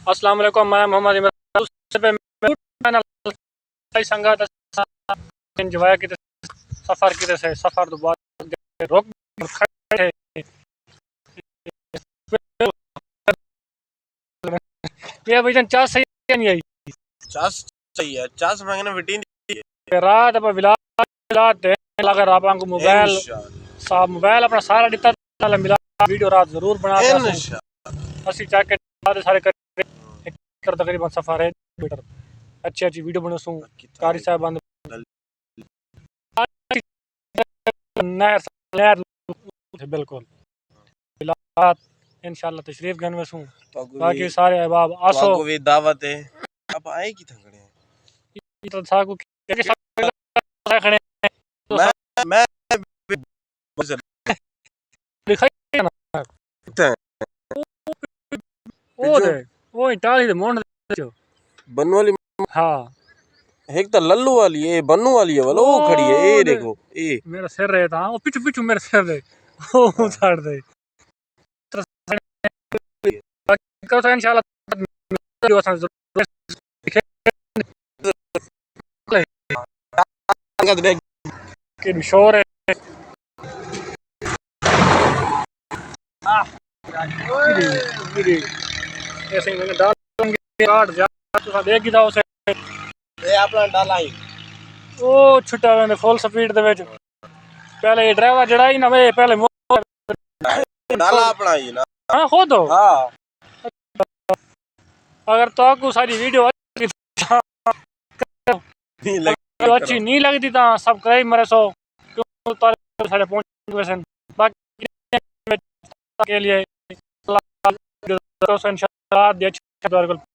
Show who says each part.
Speaker 1: अस्सलाम वालेकुम, मैं मोहम्मद इमरान। सबसे पहले चैनल संगत एंजॉय की सफ़र की से सफ़र तो बहुत रोक खड़े ये भाईजान चास सही नहीं आई
Speaker 2: चास चाहिए चास मांगने बेटी
Speaker 1: रात अब विला दे अगर आप को मोबाइल सा मोबाइल अपना सारा दिता मिला वीडियो रात जरूर बना के असि जाके सारे कर तकरीबन सफ़र है मीटर अच्छी अच्छी वीडियो बनो सू कारी साहब बंद नहर नहर बिल्कुल इंशाल्लाह तशरीफ गन में सू बाकी सारे अहबाब आसो
Speaker 2: को भी दावत है अब आए की थंगड़े
Speaker 1: तो साकू खड़े
Speaker 2: मैं
Speaker 1: दिखाई ना वो दे वो इटाली दे मोंड
Speaker 2: बनू वाली
Speaker 1: हां
Speaker 2: एक तो लल्लू वाली है बनू वाली है वाला वो खड़ी है ये देखो ये
Speaker 1: मेरा सिर रहे था वो पीछे पीछे मेरे सिर दे वो छाड़ दे कल से इंशाल्लाह कि शोर है ऐसे मैंने डाल काट जा तो देख ही था उसे
Speaker 2: ये अपना डाला ही
Speaker 1: ओ छुट्टा मैंने फुल स्पीड दे विच पहले ये ड्राइवर जड़ा ही ना वे पहले
Speaker 2: डाला अपना ही ना
Speaker 1: हां खुद हो
Speaker 2: हां
Speaker 1: अगर तो आपको सारी वीडियो अच्छी नहीं लगती तो सब्सक्राइब मरे सो क्यों सारे पहुंच बाकी के लिए इंशाल्लाह